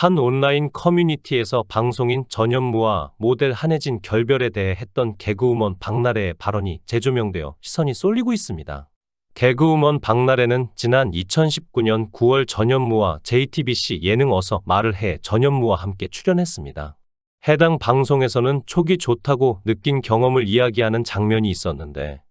한 온라인 커뮤니티에서 방송인 전현무와 모델 한혜진 결별에 대해 했던 개그우먼 박나래의 발언이 재조명되어 시선이 쏠리고 있습니다. 개그우먼 박나래는 지난 2019년 9월 전현무와 JTBC 예능 어서 말을 해 전현무와 함께 출연했습니다. 해당 방송에서는 촉이 좋다고 느낀 경험을 이야기하는 장면이 있었는데,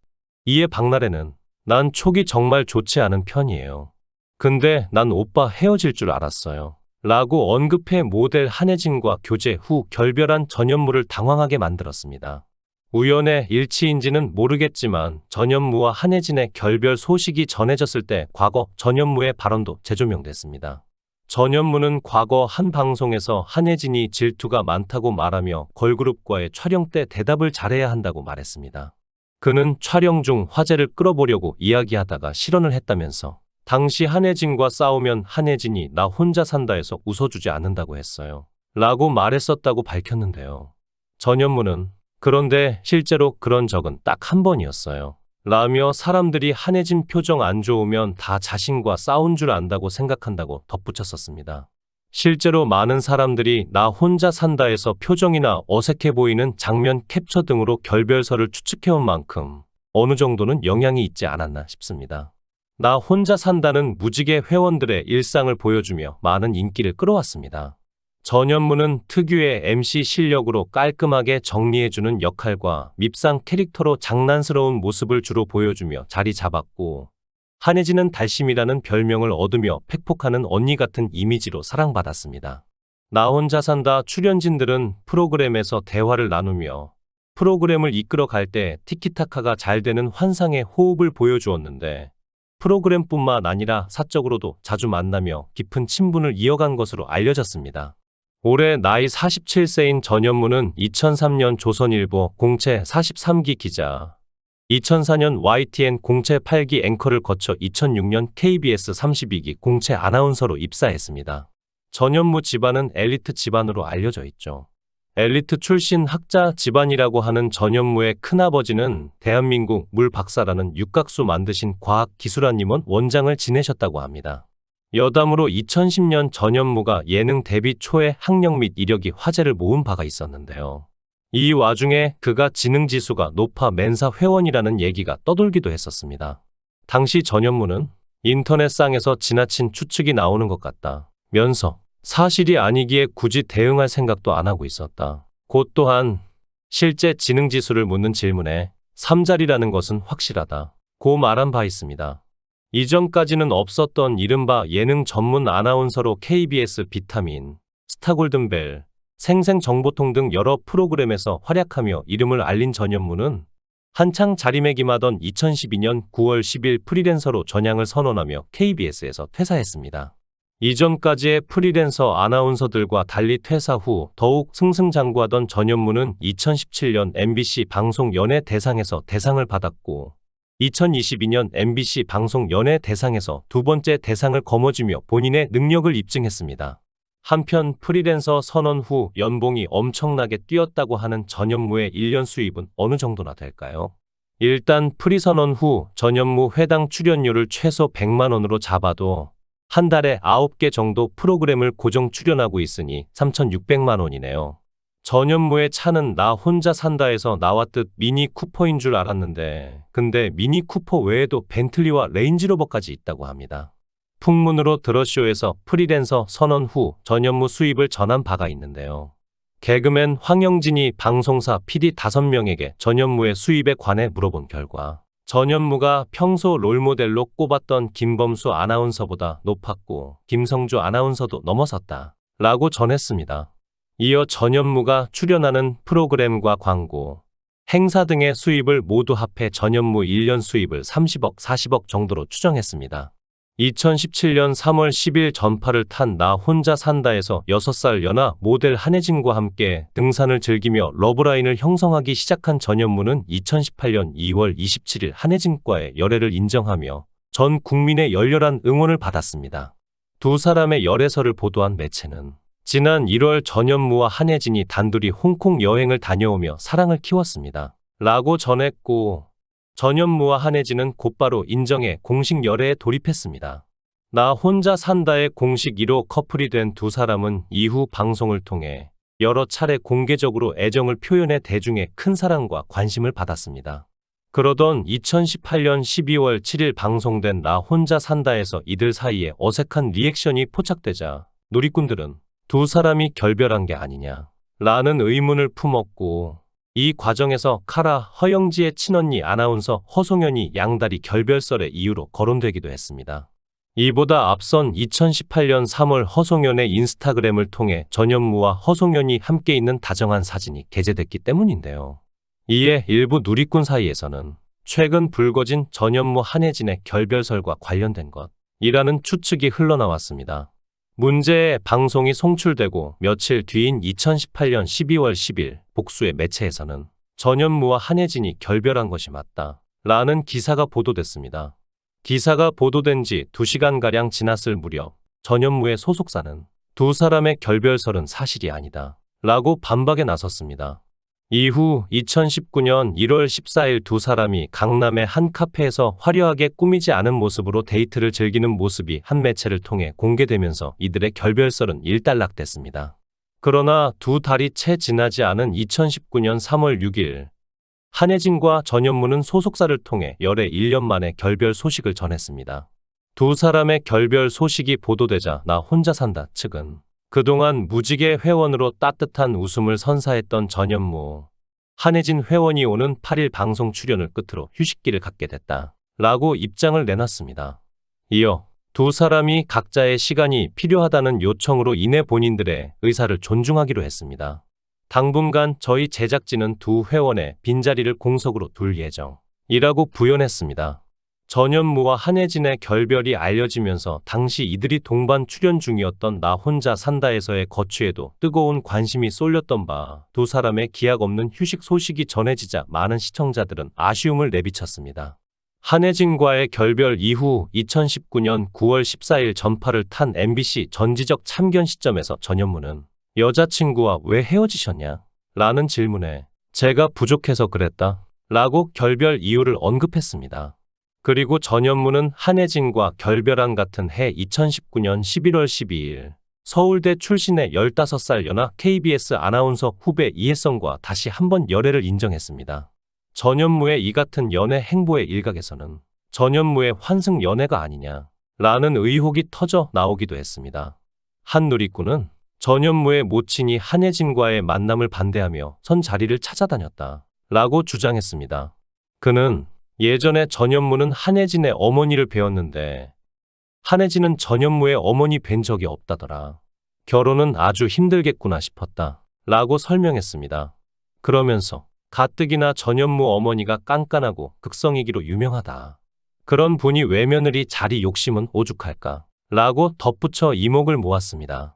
이에 박나래는 난 촉이 정말 좋지 않은 편이에요. 근데 난 오빠 헤어질 줄 알았어요. 라고 언급해 모델 한혜진과 교제 후 결별한 전현무를 당황하게 만들었습니다. 우연의 일치인지는 모르겠지만 전현무와 한혜진의 결별 소식이 전해졌을 때 과거 전현무의 발언도 재조명됐습니다. 전현무는 과거 한 방송에서 한혜진이 질투가 많다고 말하며 걸그룹과의 촬영 때 대답을 잘해야 한다고 말했습니다. 그는 촬영 중 화제를 끌어보려고 이야기하다가 실언을 했다면서 당시 한혜진과 싸우면 한혜진이 나 혼자 산다에서 웃어주지 않는다고 했어요. 라고 말했었다고 밝혔는데요. 전현무는 그런데 실제로 그런 적은 딱 한 번이었어요. 라며 사람들이 한혜진 표정 안 좋으면 다 자신과 싸운 줄 안다고 생각한다고 덧붙였었습니다. 실제로 많은 사람들이 나 혼자 산다에서 표정이나 어색해 보이는 장면 캡처 등으로 결별설을 추측해온 만큼 어느 정도는 영향이 있지 않았나 싶습니다. 나 혼자 산다는 무지개 회원들의 일상을 보여주며 많은 인기를 끌어왔습니다. 전현무는 특유의 MC 실력으로 깔끔하게 정리해주는 역할과 밉상 캐릭터로 장난스러운 모습을 주로 보여주며 자리 잡았고, 한혜진은 달심이라는 별명을 얻으며 팩폭하는 언니 같은 이미지로 사랑받았습니다. 나 혼자 산다 출연진들은 프로그램에서 대화를 나누며 프로그램을 이끌어갈 때 티키타카가 잘 되는 환상의 호흡을 보여주었는데, 프로그램뿐만 아니라 사적으로도 자주 만나며 깊은 친분을 이어간 것으로 알려졌습니다. 올해 나이 47세인 전현무는 2003년 조선일보 공채 43기 기자, 2004년 YTN 공채 8기 앵커를 거쳐 2006년 KBS 32기 공채 아나운서로 입사했습니다. 전현무 집안은 엘리트 집안으로 알려져 있죠. 엘리트 출신 학자 집안이라고 하는 전현무의 큰아버지는 대한민국 물 박사라는 육각수 만드신 과학기술한임원 원장을 지내셨다고 합니다. 여담으로 2010년 전현무가 예능 데뷔 초에 학력 및 이력이 화제를 모은 바가 있었는데요. 이 와중에 그가 지능지수가 높아 멘사 회원이라는 얘기가 떠돌기도 했었습니다. 당시 전현무는 인터넷상에서 지나친 추측이 나오는 것 같다 면서 사실이 아니기에 굳이 대응할 생각도 안 하고 있었다. 곧 또한 실제 지능지수를 묻는 질문에 3자리라는 것은 확실하다 고 말한 바 있습니다. 이전까지는 없었던 이른바 예능 전문 아나운서로 KBS 비타민, 스타골든벨, 생생정보통 등 여러 프로그램에서 활약하며 이름을 알린 전현무는 한창 자리매김하던 2012년 9월 10일 프리랜서로 전향을 선언하며 KBS에서 퇴사했습니다. 이전까지의 프리랜서 아나운서들과 달리 퇴사 후 더욱 승승장구하던 전현무는 2017년 MBC 방송연예대상에서 대상을 받았고, 2022년 MBC 방송연예대상에서 두 번째 대상을 거머쥐며 본인의 능력을 입증했습니다. 한편 프리랜서 선언 후 연봉이 엄청나게 뛰었다고 하는 전현무의 1년 수입은 어느 정도나 될까요? 일단 프리선언 후 전현무 회당 출연료를 최소 100만 원으로 잡아도 한 달에 9개 정도 프로그램을 고정 출연하고 있으니 3,600만 원이네요. 전현무의 차는 나 혼자 산다에서 나왔듯 미니 쿠퍼인 줄 알았는데, 근데 미니 쿠퍼 외에도 벤틀리와 레인지로버까지 있다고 합니다. 풍문으로 드러쇼에서 프리랜서 선언 후 전현무 수입을 전한 바가 있는데요. 개그맨 황영진이 방송사 PD 5명에게 전현무의 수입에 관해 물어본 결과 전현무가 평소 롤모델로 꼽았던 김범수 아나운서보다 높았고 김성주 아나운서도 넘어섰다 라고 전했습니다. 이어 전현무가 출연하는 프로그램과 광고, 행사 등의 수입을 모두 합해 전현무 1년 수입을 30억, 40억 정도로 추정했습니다. 2017년 3월 10일 전파를 탄 나 혼자 산다에서 6살 연하 모델 한혜진과 함께 등산을 즐기며 러브라인을 형성하기 시작한 전현무는 2018년 2월 27일 한혜진과의 열애를 인정하며 전 국민의 열렬한 응원을 받았습니다. 두 사람의 열애설을 보도한 매체는 지난 1월 전현무와 한혜진이 단둘이 홍콩 여행을 다녀오며 사랑을 키웠습니다 라고 전했고, 전현무와 한혜진은 곧바로 인정해 공식 열애에 돌입했습니다. 나 혼자 산다의 공식 1호 커플이 된 두 사람은 이후 방송을 통해 여러 차례 공개적으로 애정을 표현해 대중의 큰 사랑과 관심을 받았습니다. 그러던 2018년 12월 7일 방송된 나 혼자 산다에서 이들 사이에 어색한 리액션이 포착되자 누리꾼들은 두 사람이 결별한 게 아니냐 라는 의문을 품었고, 이 과정에서 카라 허영지의 친언니 아나운서 허송연이 양다리 결별설의 이유로 거론되기도 했습니다. 이보다 앞선 2018년 3월 허송연의 인스타그램을 통해 전현무와 허송연이 함께 있는 다정한 사진이 게재됐기 때문인데요. 이에 일부 누리꾼 사이에서는 최근 불거진 전현무 한혜진의 결별설과 관련된 것이라는 추측이 흘러나왔습니다. 문제의 방송이 송출되고 며칠 뒤인 2018년 12월 10일 복수의 매체에서는 전현무와 한혜진이 결별한 것이 맞다 라는 기사가 보도됐습니다. 기사가 보도된 지 2시간가량 지났을 무렵 전현무의 소속사는 두 사람의 결별설은 사실이 아니다 라고 반박에 나섰습니다. 이후 2019년 1월 14일 두 사람이 강남의 한 카페에서 화려하게 꾸미지 않은 모습으로 데이트를 즐기는 모습이 한 매체를 통해 공개되면서 이들의 결별설은 일단락됐습니다. 그러나 두 달이 채 지나지 않은 2019년 3월 6일 한혜진과 전현무는 소속사를 통해 열애 1년 만에 결별 소식을 전했습니다. 두 사람의 결별 소식이 보도되자 나 혼자 산다 측은 그동안 무지개 회원으로 따뜻한 웃음을 선사했던 전현무, 한혜진 회원이 오는 8일 방송 출연을 끝으로 휴식기를 갖게 됐다 라고 입장을 내놨습니다. 이어 두 사람이 각자의 시간이 필요하다는 요청으로 인해 본인들의 의사를 존중하기로 했습니다. 당분간 저희 제작진은 두 회원의 빈자리를 공석으로 둘 예정이라고 부연했습니다. 전현무와 한혜진의 결별이 알려지면서 당시 이들이 동반 출연 중이었던 나 혼자 산다에서의 거취에도 뜨거운 관심이 쏠렸던 바 두 사람의 기약 없는 휴식 소식이 전해지자 많은 시청자들은 아쉬움을 내비쳤습니다. 한혜진과의 결별 이후 2019년 9월 14일 전파를 탄 MBC 전지적 참견 시점에서 전현무는 여자친구와 왜 헤어지셨냐? 라는 질문에 제가 부족해서 그랬다 라고 결별 이유를 언급했습니다. 그리고 전현무는 한혜진과 결별한 같은 해 2019년 11월 12일 서울대 출신의 15살 연하 KBS 아나운서 후배 이혜성과 다시 한번 열애를 인정했습니다. 전현무의 이 같은 연애 행보의 일각에서는 전현무의 환승 연애가 아니냐 라는 의혹이 터져 나오기도 했습니다. 한 누리꾼은 전현무의 모친이 한혜진과의 만남을 반대하며 선 자리를 찾아다녔다 라고 주장했습니다. 그는 예전에 전현무는 한혜진의 어머니를 뵈었는데 한혜진은 전현무의 어머니 뵌 적이 없다더라. 결혼은 아주 힘들겠구나 싶었다 라고 설명했습니다. 그러면서 가뜩이나 전현무 어머니가 깐깐하고 극성이기로 유명하다. 그런 분이 외며느리 자리 욕심은 오죽할까 라고 덧붙여 이목을 모았습니다.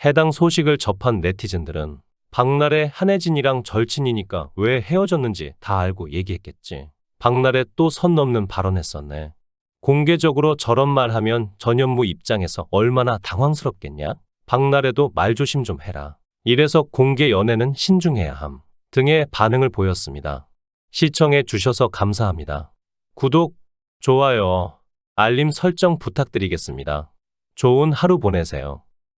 해당 소식을 접한 네티즌들은 박나래 한혜진이랑 절친이니까 왜 헤어졌는지 다 알고 얘기했겠지. 박나래 또 선 넘는 발언했었네. 공개적으로 저런 말 하면 전현무 입장에서 얼마나 당황스럽겠냐? 박나래도 말조심 좀 해라. 이래서 공개 연애는 신중해야 함. 등의 반응을 보였습니다. 시청해 주셔서 감사합니다. 구독, 좋아요, 알림 설정 부탁드리겠습니다. 좋은 하루 보내세요.